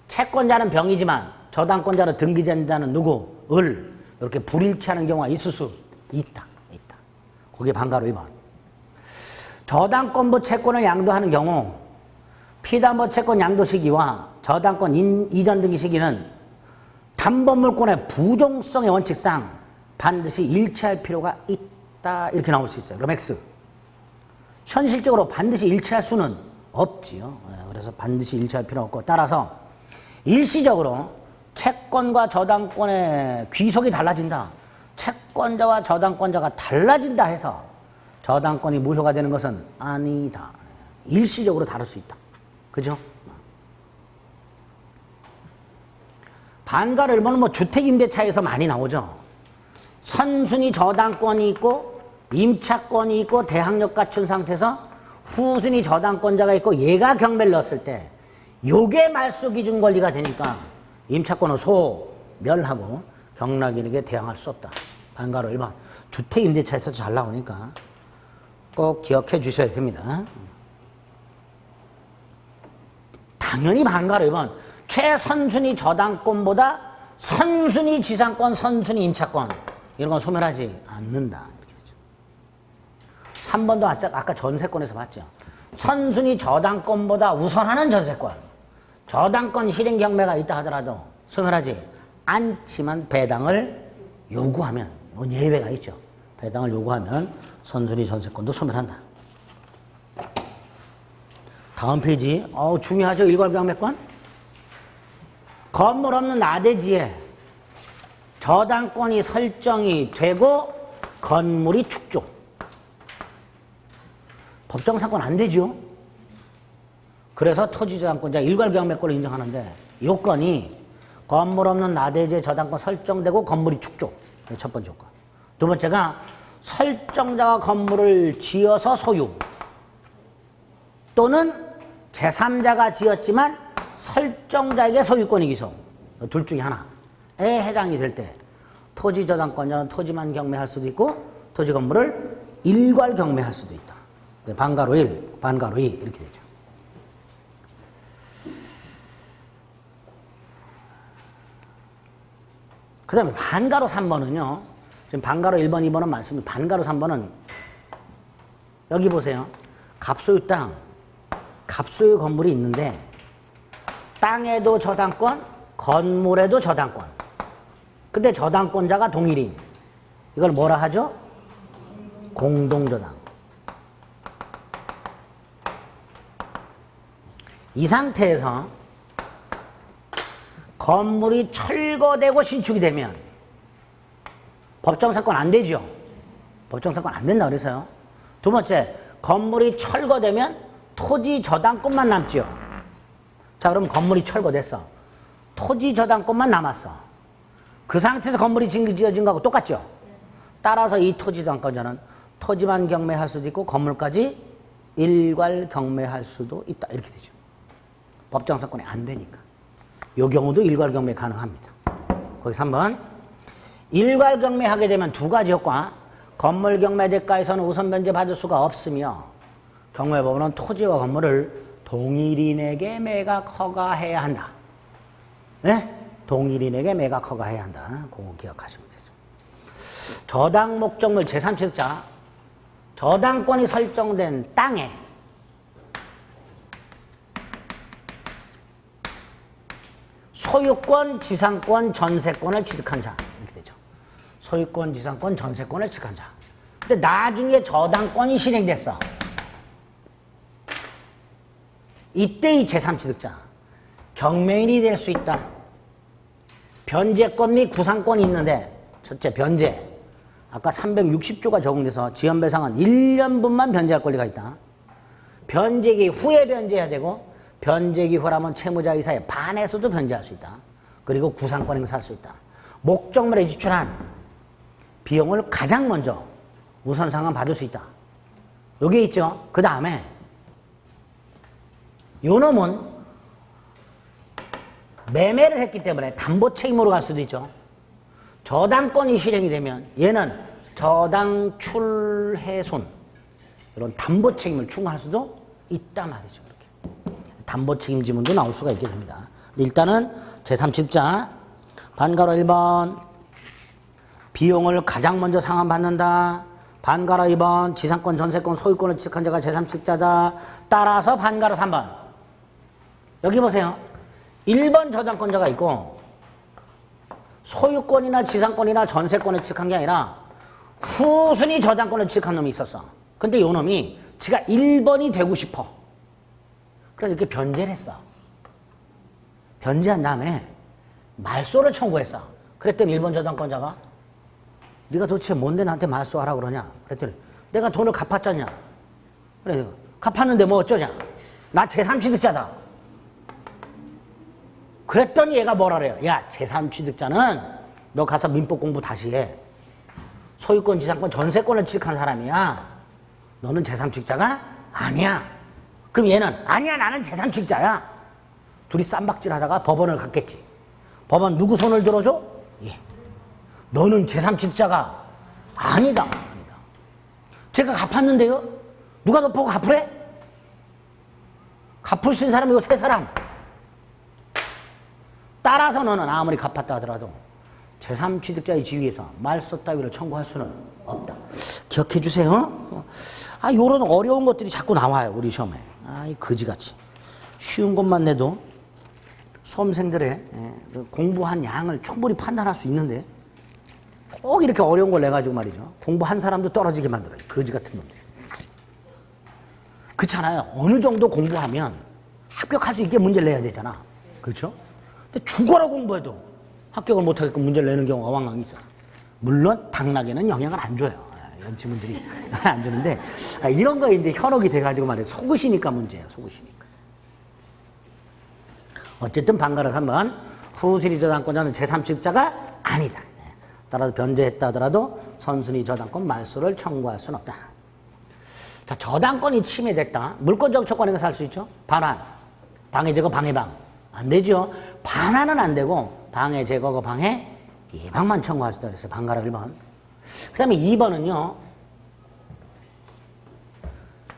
채권자는 병이지만 저당권자로 등기된다는 누구를 이렇게 불일치하는 경우가 있을 수 있다. 그게 반가로 2번. 저당권부 채권을 양도하는 경우 피담보 채권 양도 시기와 저당권 이전 등기 시기는 담보물권의 부종성의 원칙상 반드시 일치할 필요가 있다. 이렇게 나올 수 있어요. 그럼 X. 현실적으로 반드시 일치할 수는 없지요. 그래서 반드시 일치할 필요 없고 따라서 일시적으로 채권과 저당권의 귀속이 달라진다. 채권자와 저당권자가 달라진다 해서 저당권이 무효가 되는 것은 아니다. 일시적으로 다를 수 있다. 그죠? 반가를 보면 뭐 주택임대차에서 많이 나오죠. 선순위 저당권이 있고 임차권이 있고 대항력 갖춘 상태에서 후순위 저당권자가 있고 얘가 경매를 넣었을 때 요게 말소 기준 권리가 되니까 임차권은 소멸하고 경락인에게 대항할 수 없다. 반가로 1번. 주택임대차에서도 잘 나오니까 꼭 기억해 주셔야 됩니다. 당연히 반가로 1번. 최선순위 저당권보다 선순위 지상권, 선순위 임차권 이런 건 소멸하지 않는다. 이렇게 되죠. 3번도 아까 전세권에서 봤죠. 선순위 저당권보다 우선하는 전세권. 저당권 실행 경매가 있다 하더라도 소멸하지 않지만 배당을 요구하면 예외가 있죠. 배당을 요구하면 선순위 전세권도 소멸한다. 다음 페이지. 중요하죠. 일괄경매권. 건물 없는 나대지에 저당권이 설정이 되고 건물이 축조. 법정사건 안 되죠. 그래서 토지저당권자 일괄경매권을 인정하는데 요건이 건물 없는 나대지에 저당권 설정되고 건물이 축조. 첫 번째 요건. 두 번째가 설정자가 건물을 지어서 소유 또는 제3자가 지었지만 설정자에게 소유권이 기소. 둘 중에 하나에 해당이 될 때 토지저당권자는 토지만 경매할 수도 있고 토지 건물을 일괄 경매할 수도 있다. 반가로 1, 반가로 2 이렇게 되죠. 그 다음에 반가로 3번은요. 지금 반가로 1번, 2번은 많습니다. 반가로 3번은 여기 보세요. 갑소유 땅, 갑소유 건물이 있는데 땅에도 저당권, 건물에도 저당권. 근데 저당권자가 동일인. 이걸 뭐라 하죠? 공동저당. 이 상태에서 건물이 철거되고 신축이 되면 법정사건 안 되죠. 법정사건 안 된다 그래서요. 두 번째, 건물이 철거되면 토지 저당권만 남지요. 자, 그럼 건물이 철거됐어. 토지 저당권만 남았어. 그 상태에서 건물이 지어진 거하고 똑같죠. 따라서 이 토지 저당권자는 토지만 경매할 수도 있고 건물까지 일괄 경매할 수도 있다. 이렇게 되죠. 법정사건이 안 되니까. 이 경우도 일괄 경매 가능합니다. 거기서 한번 일괄 경매하게 되면 두 가지 효과. 건물 경매 대가에서는 우선 변제 받을 수가 없으며 경매법원은 토지와 건물을 동일인에게 매각 허가해야 한다. 네? 동일인에게 매각 허가해야 한다. 그거 기억하시면 되죠. 저당 목적물 제3취득자, 저당권이 설정된 땅에 소유권, 지상권, 전세권을 취득한 자. 이렇게 되죠. 소유권, 지상권, 전세권을 취득한 자. 근데 나중에 저당권이 실행됐어. 이때 이 제3취득자, 경매인이 될 수 있다. 변제권 및 구상권이 있는데, 첫째, 변제. 아까 360조가 적용돼서 지연배상은 1년분만 변제할 권리가 있다. 변제기 후에 변제해야 되고, 변제기 후라면 채무자이사의 반에서도 변제할 수 있다. 그리고 구상권 행사할 수 있다. 목적물에 지출한 비용을 가장 먼저 우선상환 받을 수 있다. 여기 있죠. 그 다음에 요 놈은 매매를 했기 때문에 담보 책임으로 갈 수도 있죠. 저당권이 실행이 되면 얘는 저당출해손 이런 담보 책임을 추구할 수도 있단 말이죠. 이렇게. 담보 책임 지문도 나올 수가 있게 됩니다. 일단은 제3취득자 반가로 1번 비용을 가장 먼저 상환받는다. 반가로 2번 지상권, 전세권, 소유권을 취득한 자가 제3취득자다. 따라서 반가로 3번 여기 보세요. 1번 저당권자가 있고 소유권이나 지상권이나 전세권을 취득한 게 아니라 후순위 저당권을 취득한 놈이 있었어. 근데 요 놈이 지가 1번이 되고 싶어. 그래서 이렇게 변제를 했어. 변제한 다음에 말소를 청구했어. 그랬더니 1번 저당권자가 네가 도대체 뭔데 나한테 말소하라고 그러냐? 그랬더니 내가 돈을 갚았잖냐? 그래, 갚았는데 뭐 어쩌냐? 나 제3취득자다. 그랬더니 얘가 뭐라 그래요? 야, 제3취득자는 너 가서 민법 공부 다시 해. 소유권, 지상권, 전세권을 취득한 사람이야. 너는 제3취득자가 아니야. 그럼 얘는 아니야, 나는 제3취득자야. 둘이 쌈박질 하다가 법원을 갔겠지. 법원 누구 손을 들어줘? 예. 너는 제3취득자가 아니다. 제가 갚았는데요? 누가 너 보고 갚으래? 갚을 수 있는 사람이 이거 세 사람. 따라서 너는 아무리 갚았다 하더라도 제3취득자의 지위에서 말소 따위를 청구할 수는 없다. 기억해 주세요. 아, 요런 어려운 것들이 자꾸 나와요, 우리 시험에. 아, 이 거지같이. 쉬운 것만 내도 수험생들의 공부한 양을 충분히 판단할 수 있는데 꼭 이렇게 어려운 걸 내가지고 말이죠. 공부한 사람도 떨어지게 만들어요. 거지 같은 놈들. 그렇잖아요. 어느 정도 공부하면 합격할 수 있게 문제를 내야 되잖아. 그렇죠? 근데 죽어라 공부해도 합격을 못하게끔 문제를 내는 경우가 왕왕 있어. 물론 당락에는 영향을 안 줘요. 이런 지문들이 안 주는데 이런 거 이제 현혹이 돼가지고 말이에요. 속으시니까 문제예요. 속으시니까. 어쨌든 반가로 하면 후순위 저당권자는 제3취득자가 아니다. 따라서 변제했다 하더라도 선순위 저당권 말소를 청구할 수는 없다. 자, 저당권이 침해됐다. 물권적 조건에서 살 수 있죠. 반환, 방해 제거, 방해방. 안 되죠. 반환은 안 되고 방해 제거고 방해 예방만 청구할 수 있다. 그래서 반가로 1번. 그 다음에 2번은요.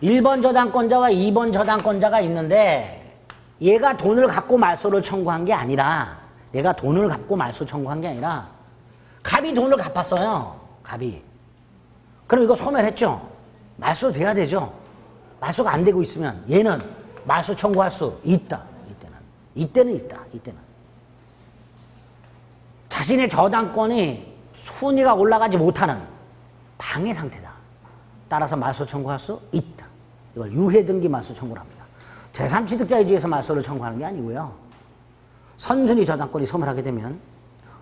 1번 저당권자와 2번 저당권자가 있는데 얘가 돈을 갖고 말소를 청구한 게 아니라 얘가 돈을 갖고 말소 청구한 게 아니라 갑이 돈을 갚았어요. 갑이. 그럼 이거 소멸했죠. 말소 돼야 되죠. 말소가 안 되고 있으면 얘는 말소 청구할 수 있다. 이때는 있다. 이때는. 자신의 저당권이 순위가 올라가지 못하는 방해 상태다. 따라서 말소 청구할 수 있다. 이걸 유해등기 말소 청구를 합니다. 제3취득자의 지위에서 말소를 청구하는 게 아니고요. 선순위 저당권이 소멸하게 되면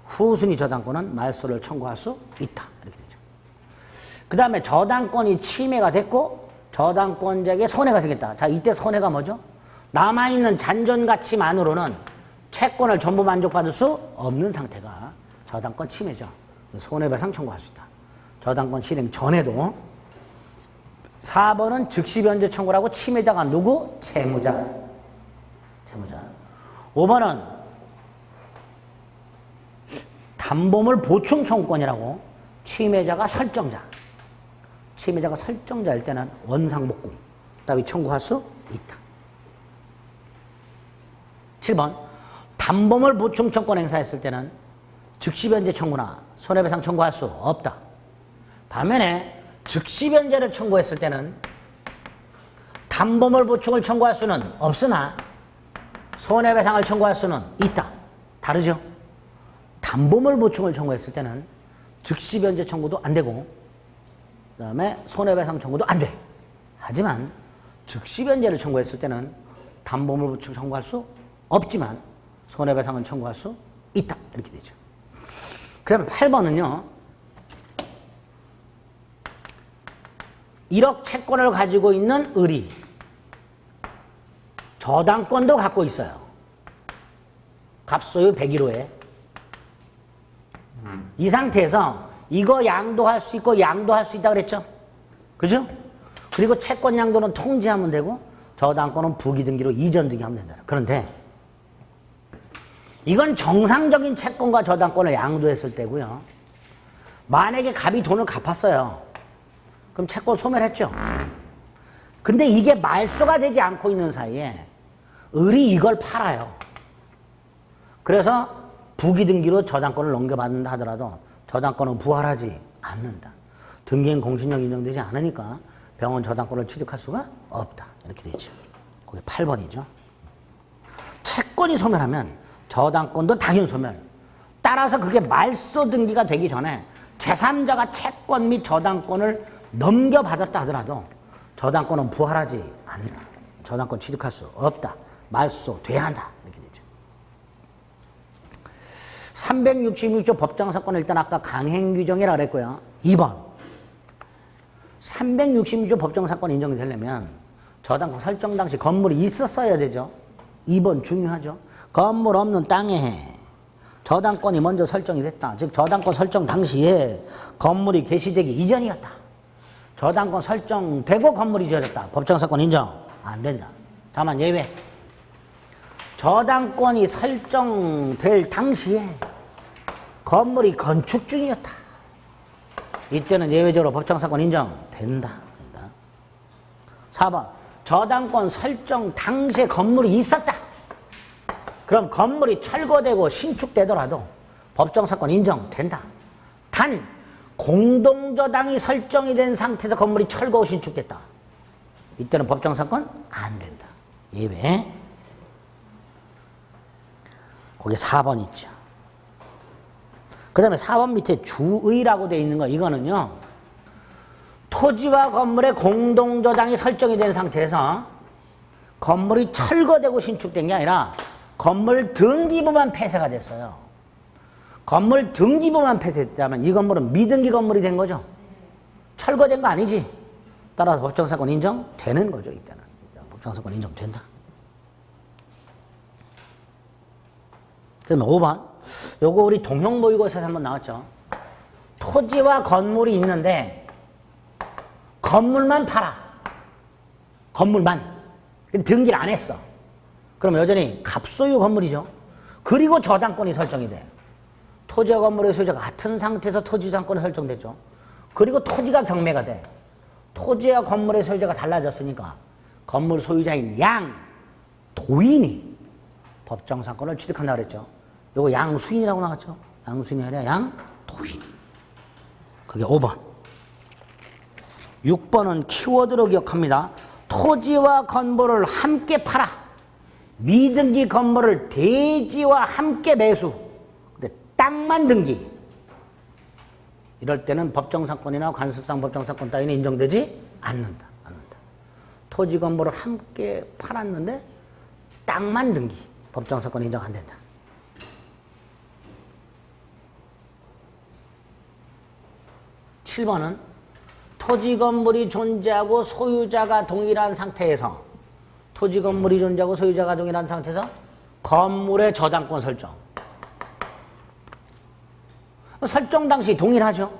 후순위 저당권은 말소를 청구할 수 있다. 이렇게 되죠. 그 다음에 저당권이 침해가 됐고 저당권자에게 손해가 생겼다. 자, 이때 손해가 뭐죠? 남아있는 잔존가치만으로는 채권을 전부 만족받을 수 없는 상태가 저당권 침해죠. 손해배상 청구할 수 있다. 저당권 실행 전에도. 4번은 즉시 변제 청구를 하고 침해자가 누구? 채무자. 5번은 담보물 보충 청구권이라고 침해자가 설정자. 침해자가 설정자일 때는 원상복구 따위 청구할 수 있다. 7번 담보물 보충 청구권 행사했을 때는 즉시 변제 청구나 손해배상 청구할 수 없다. 반면에 즉시 변제를 청구했을 때는 담보물 보충을 청구할 수는 없으나 손해배상을 청구할 수는 있다. 다르죠? 담보물 보충을 청구했을 때는 즉시 변제 청구도 안 되고 그 다음에 손해배상 청구도 안 돼. 하지만 즉시 변제를 청구했을 때는 담보물 보충 청구할 수 없지만 손해배상은 청구할 수 있다. 이렇게 되죠. 그 다음에 8번은요. 1억 채권을 가지고 있는 을이 저당권도 갖고 있어요. 갑소유 101호에. 이 상태에서 이거 양도할 수 있고 양도할 수 있다 그랬죠? 그죠? 그리고 채권 양도는 통지하면 되고 저당권은 부기등기로 이전 등기하면 된다. 그런데 이건 정상적인 채권과 저당권을 양도했을 때고요. 만약에 갑이 돈을 갚았어요. 그럼 채권 소멸했죠. 근데 이게 말소가 되지 않고 있는 사이에 을이 이걸 팔아요. 그래서 부기등기로 저당권을 넘겨받는다 하더라도 저당권은 부활하지 않는다. 등기행 공신력 인정되지 않으니까 병원 저당권을 취득할 수가 없다. 이렇게 되죠. 그게 8번이죠. 채권이 소멸하면 저당권도 당연 소멸. 따라서 그게 말소 등기가 되기 전에 제3자가 채권 및 저당권을 넘겨받았다 하더라도 저당권은 부활하지 않는다. 저당권 취득할 수 없다. 말소돼야 한다. 이렇게 되죠. 366조 법정사건 일단 아까 강행규정이라고 그랬고요. 2번 366조 법정사건 인정이 되려면 저당권 설정 당시 건물이 있었어야 되죠. 2번 중요하죠. 건물 없는 땅에 저당권이 먼저 설정이 됐다. 즉 저당권 설정 당시에 건물이 개시되기 이전이었다. 저당권 설정되고 건물이 지어졌다. 법정사건 인정 안 된다. 다만 예외. 저당권이 설정될 당시에 건물이 건축 중이었다. 이때는 예외적으로 법정사건 인정된다. 4번 저당권 설정 당시에 건물이 있었다. 그럼 건물이 철거되고 신축되더라도 법정사건 인정된다. 단 공동저당이 설정이 된 상태에서 건물이 철거하고 신축됐다. 이때는 법정사건 안 된다. 예외. 거기에 4번 있죠. 그 다음에 4번 밑에 주의라고 되어 있는 거 이거는요. 토지와 건물의 공동저당이 설정이 된 상태에서 건물이 철거되고 신축된 게 아니라 건물 등기부만 폐쇄가 됐어요. 건물 등기부만 폐쇄됐다면 이 건물은 미등기 건물이 된 거죠. 철거된 거 아니지. 따라서 법정사건 인정되는 거죠. 이때는. 법정사건 인정된다. 그러면 5번. 요거 우리 동형모의고사에서 한번 나왔죠. 토지와 건물이 있는데 건물만 팔아. 건물만. 등기를 안 했어. 그럼 여전히 갑소유 건물이죠. 그리고 저당권이 설정이 돼. 토지와 건물의 소유자가 같은 상태에서 토지 저당권이 설정됐죠. 그리고 토지가 경매가 돼. 토지와 건물의 소유자가 달라졌으니까 건물 소유자인 양 도인이 법정상권을 취득한다고 그랬죠. 요거 양수인이라고 나왔죠. 양수인이 아니라 양도인. 그게 5번. 6번은 키워드로 기억합니다. 토지와 건물을 함께 팔아. 미등기 건물을 대지와 함께 매수. 근데 땅만 등기. 이럴 때는 법정사건이나 관습상 법정사건 따위는 인정되지 않는다. 토지 건물을 함께 팔았는데 땅만 등기. 법정사건 인정 안 된다. 7번은 토지 건물이 존재하고 소유자가 동일한 상태에서 토지 건물이 존재하고 소유자가 동일한 상태에서 건물의 저당권 설정. 설정 당시 동일하죠.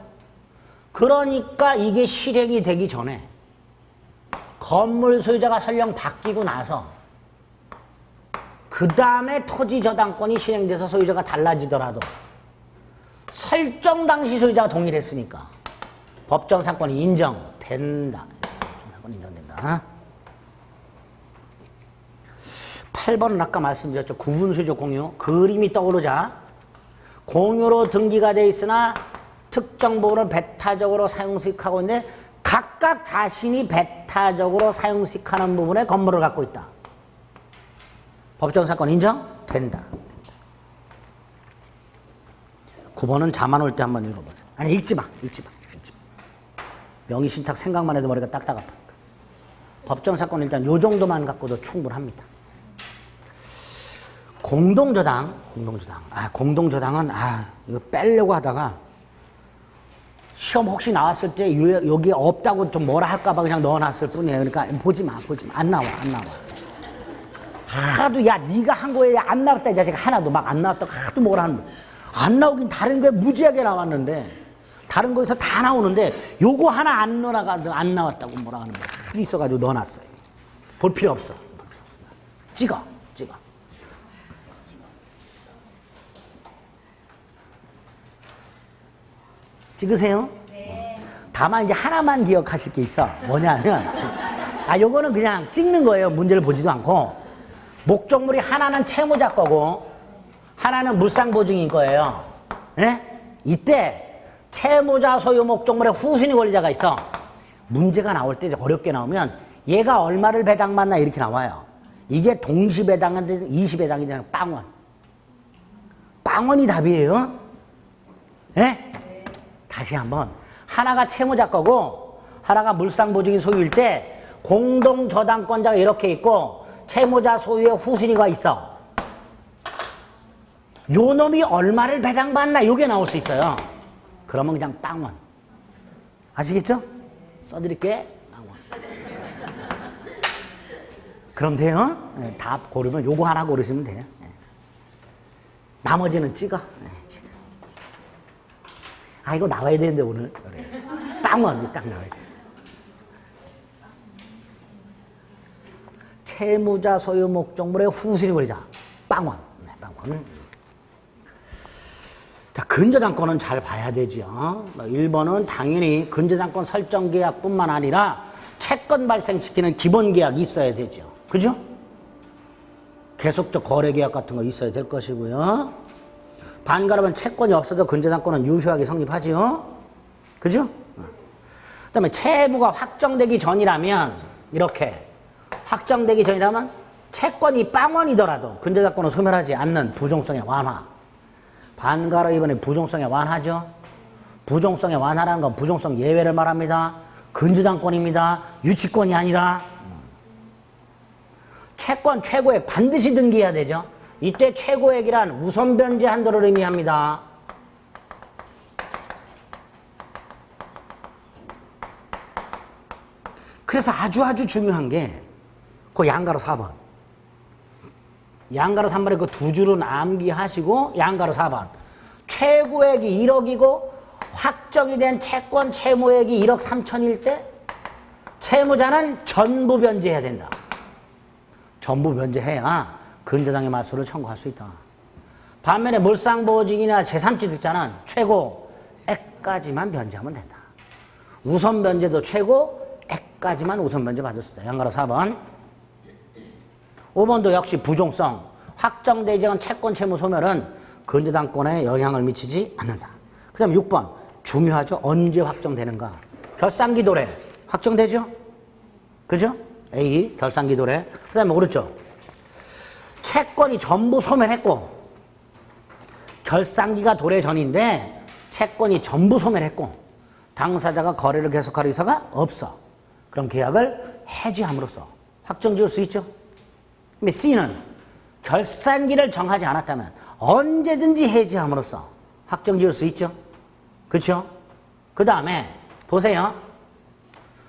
그러니까 이게 실행이 되기 전에 건물 소유자가 설령 바뀌고 나서 그 다음에 토지 저당권이 실행돼서 소유자가 달라지더라도 설정 당시 소유자가 동일했으니까 법정상권이 인정된다. 법정상권이 인정된다. 8번은 아까 말씀드렸죠. 구분수적 공유. 그림이 떠오르자 공유로 등기가 돼 있으나 특정 부분을 배타적으로 사용수익하고 있는데 각각 자신이 배타적으로 사용수익하는 부분에 건물을 갖고 있다. 법정상권 인정된다. 9번은 자만 올 때 한번 읽어보세요. 아니 읽지 마. 명의신탁 생각만 해도 머리가 딱딱 아프니까. 법정사건 일단 요 정도만 갖고도 충분합니다. 공동저당. 공동저당은 이거 빼려고 하다가 시험 혹시 나왔을 때 여기 없다고 좀 뭐라 할까봐 그냥 넣어놨을 뿐이에요. 그러니까 보지 마. 안 나와. 하도 야 네가 한 거에 안 나왔다 이 자식 하나도 막 안 나왔다고 하도 뭐라 하는 거야. 안 나오긴 다른 거에 무지하게 나왔는데 다른 거에서 다 나오는데 요거 하나 안 나왔다고 뭐라 하는 거야. 하도 있어가지고 넣어놨어요. 볼 필요 없어. 찍어. 찍으세요? 네. 다만 이제 하나만 기억하실 게 있어. 뭐냐면 요거는 그냥 찍는 거예요. 문제를 보지도 않고. 목적물이 하나는 채무자 거고 하나는 물상보증인 거예요. 네? 이때 채무자 소유 목적물에 후순위 권리자가 있어. 문제가 나올 때 어렵게 나오면 얘가 얼마를 배당받나 이렇게 나와요. 이게 동시배당인데 20배당이잖아. 빵원이 답이에요. 네? 다시 한번 하나가 채무자 거고 하나가 물상보증인 소유일 때 공동저당권자가 이렇게 있고 채무자 소유의 후순위가 있어. 요 놈이 얼마를 배당받나 요게 나올 수 있어요. 그러면 그냥 빵원. 아시겠죠? 써드릴게. 빵원. 그럼 돼요? 네, 답 고르면 요거 하나 고르시면 돼요. 네. 나머지는 찍어. 네, 찍어. 이거 나와야 되는데 오늘. 그래. 빵원 딱 나와야 돼. 채무자 소유 목적물의 후순위 권리자. 빵원. 네, 빵원. 자, 근저당권은 잘 봐야 되죠. 1번은 당연히 근저당권 설정 계약뿐만 아니라 채권 발생시키는 기본 계약이 있어야 되죠. 그죠? 계속적 거래 계약 같은 거 있어야 될 것이고요. 반가라면 채권이 없어도 근저당권은 유효하게 성립하죠. 그죠? 그 다음에 채무가 확정되기 전이라면 이렇게 확정되기 전이라면 채권이 빵원이더라도 근저당권은 소멸하지 않는 부종성의 완화. 반가로 이번에 부종성의 완화죠. 부종성의 완화라는 건 부종성 예외를 말합니다. 근저당권입니다. 유치권이 아니라. 채권 최고액 반드시 등기해야 되죠. 이때 최고액이란 우선 변제 한도를 의미합니다. 그래서 아주 중요한 게 그 양가로 4번. 양가로 3번에 그 두 줄은 암기하시고 양가로 4번. 최고액이 1억이고 확정이 된 채권 채무액이 1억 3천일 때 채무자는 전부 변제해야 된다. 전부 변제해야 근저당의 말소를 청구할 수 있다. 반면에 물상보증이나 제3취득자는 최고액까지만 변제하면 된다. 우선 변제도 최고액까지만 우선 변제 받을 수 있다. 양가로 4번. 5번도 역시 부종성. 확정되지 않은 채권 채무 소멸은 근저당권에 영향을 미치지 않는다. 그 다음에 6번. 중요하죠. 언제 확정되는가. 결산기 도래. 확정되죠? 그죠? A. 결산기 도래. 그 다음에 오른쪽. 채권이 전부 소멸했고 결산기가 도래 전인데 채권이 전부 소멸했고 당사자가 거래를 계속할 의사가 없어. 그럼 계약을 해지함으로써 확정 지을 수 있죠. 근데 C는 결산기를 정하지 않았다면 언제든지 해지함으로써 확정 지을 수 있죠. 그렇죠? 그 다음에 보세요.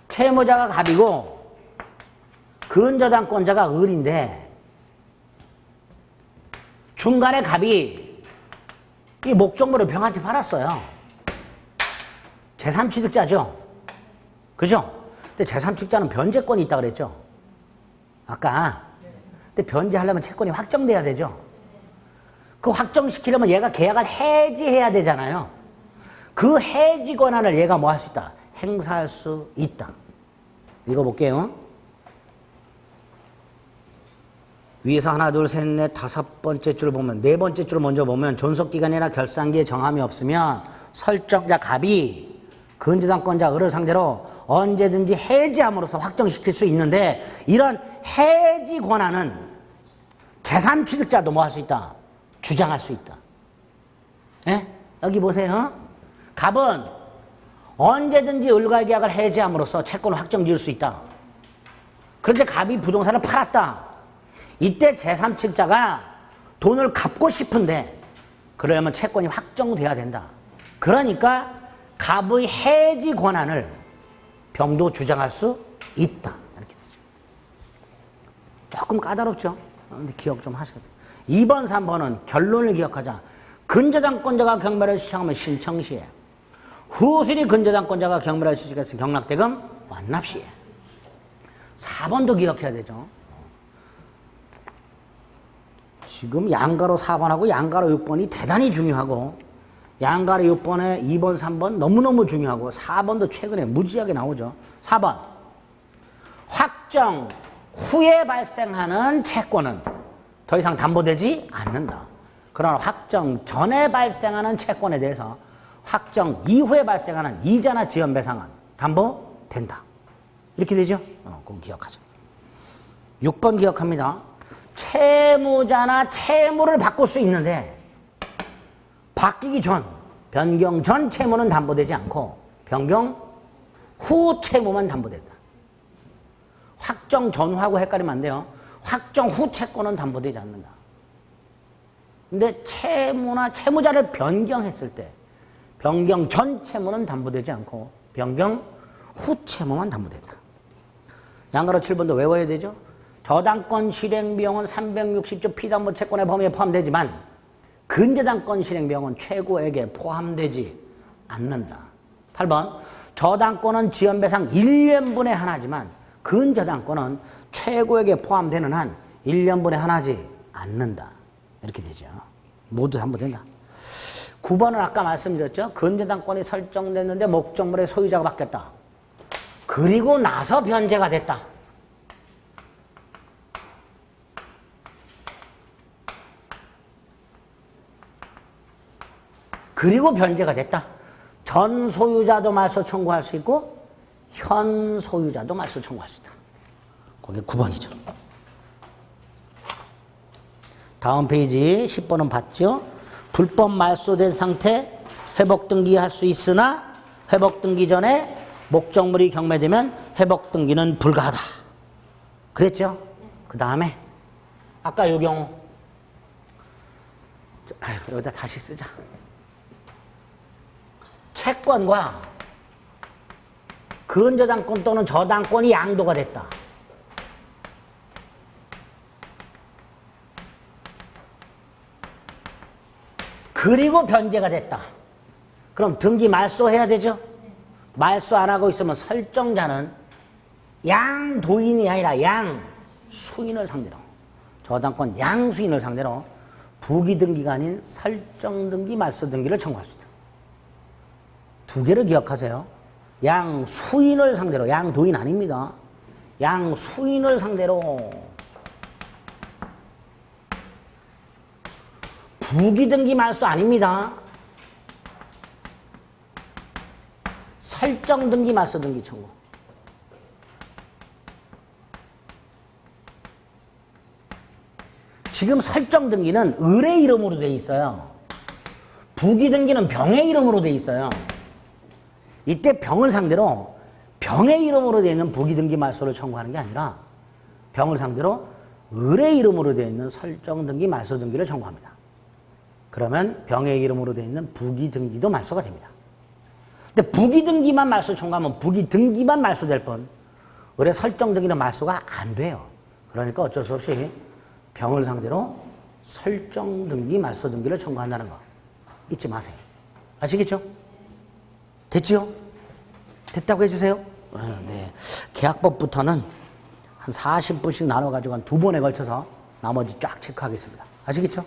채무자가 갑이고 근저당권자가 을인데 중간에 갑이 이 목적물을 병한테 팔았어요. 제3취득자죠. 그죠? 근데 제3취득자는 변제권이 있다고 그랬죠. 아까. 근데 변제하려면 채권이 확정돼야 되죠. 그 확정시키려면 얘가 계약을 해지해야 되잖아요. 그 해지 권한을 얘가 뭐 할 수 있다? 행사할 수 있다. 읽어볼게요. 위에서 하나, 둘, 셋, 넷, 다섯 번째 줄을 보면, 네 번째 줄을 먼저 보면 존속기간이나 결산기에 정함이 없으면 설정자 갑이 근저당권자 을을 상대로 언제든지 해지함으로써 확정시킬 수 있는데 이런 해지 권한은 제3취득자도 뭐 할 수 있다? 주장할 수 있다. 예? 여기 보세요. 갑은 언제든지 을과의 계약을 해지함으로써 채권을 확정지을 수 있다. 그런데 갑이 부동산을 팔았다. 이때 제3취득자가 돈을 갚고 싶은데 그러려면 채권이 확정돼야 된다. 그러니까 갑의 해지 권한을 병도 주장할 수 있다. 이렇게 되죠. 조금 까다롭죠? 근데 기억 좀 하셔야 돼요. 2번, 3번은 결론을 기억하자. 근저당권자가 경매를 시청하면 신청시에, 후순위 근저당권자가 경매를 시청했을 경락대금 완납시에. 4번도 기억해야 되죠. 지금 양가로 4번하고 양가로 6번이 대단히 중요하고 양가로 6번에 2번, 3번 너무너무 중요하고 4번도 최근에 무지하게 나오죠. 4번. 확정 후에 발생하는 채권은 더 이상 담보되지 않는다. 그러나 확정 전에 발생하는 채권에 대해서 확정 이후에 발생하는 이자나 지연배상은 담보된다. 이렇게 되죠? 그거 기억하자. 6번 기억합니다. 채무자나 채무를 바꿀 수 있는데 바뀌기 전, 변경 전 채무는 담보되지 않고 변경 후 채무만 담보된다. 확정 전후하고 헷갈리면 안 돼요. 확정 후 채권은 담보되지 않는다. 근데 채무나 채무자를 변경했을 때 변경 전 채무는 담보되지 않고 변경 후 채무만 담보된다. 양가로 7번도 외워야 되죠. 저당권 실행 비용은 360조 피담보 채권의 범위에 포함되지만 근저당권 실행 비용은 최고액에 포함되지 않는다. 8번. 저당권은 지연배상 1년분의 하나지만 근저당권은 최고액에 포함되는 한 1년분의 하나지 않는다. 이렇게 되죠. 모두 담보된다. 9번은 아까 말씀드렸죠. 근저당권이 설정됐는데 목적물의 소유자가 바뀌었다. 그리고 나서 변제가 됐다. 그리고 변제가 됐다. 전 소유자도 말소 청구할 수 있고 현 소유자도 말소 청구할 수 있다. 그게 9번이죠. 다음 페이지 10번은 봤죠? 불법 말소된 상태 회복 등기할 수 있으나 회복 등기 전에 목적물이 경매되면 회복 등기는 불가하다. 그랬죠? 그 다음에 아까 요 경우 여기다 다시 쓰자. 채권과 근저당권 또는 저당권이 양도가 됐다. 그리고 변제가 됐다. 그럼 등기 말소해야 되죠? 말소 안 하고 있으면 설정자는 양도인이 아니라 양수인을 상대로, 저당권 양수인을 상대로 부기등기가 아닌 설정등기, 말소등기를 청구할 수 있다. 두 개를 기억하세요. 양수인을 상대로, 양도인 아닙니다. 양수인을 상대로 부기등기 말소 아닙니다. 설정등기, 말소등기 청구. 지금 설정등기는 을의 이름으로 돼 있어요. 부기등기는 병의 이름으로 돼 있어요. 이때 병을 상대로 병의 이름으로 되어 있는 부기등기 말소를 청구하는 게 아니라 병을 상대로 을의 이름으로 되어 있는 설정등기, 말소등기를 청구합니다. 그러면 병의 이름으로 되어 있는 부기등기도 말소가 됩니다. 근데 부기등기만 말소 청구하면 부기등기만 말소될 뿐 의뢰 설정 등기는 말소가 안 돼요. 그러니까 어쩔 수 없이 병을 상대로 설정 등기, 말소 등기를 청구한다는 거 잊지 마세요. 아시겠죠? 됐지요? 됐다고 해주세요. 네. 계약법부터는 한 40분씩 나눠가지고 한 2번에 걸쳐서 나머지 쫙 체크하겠습니다. 아시겠죠?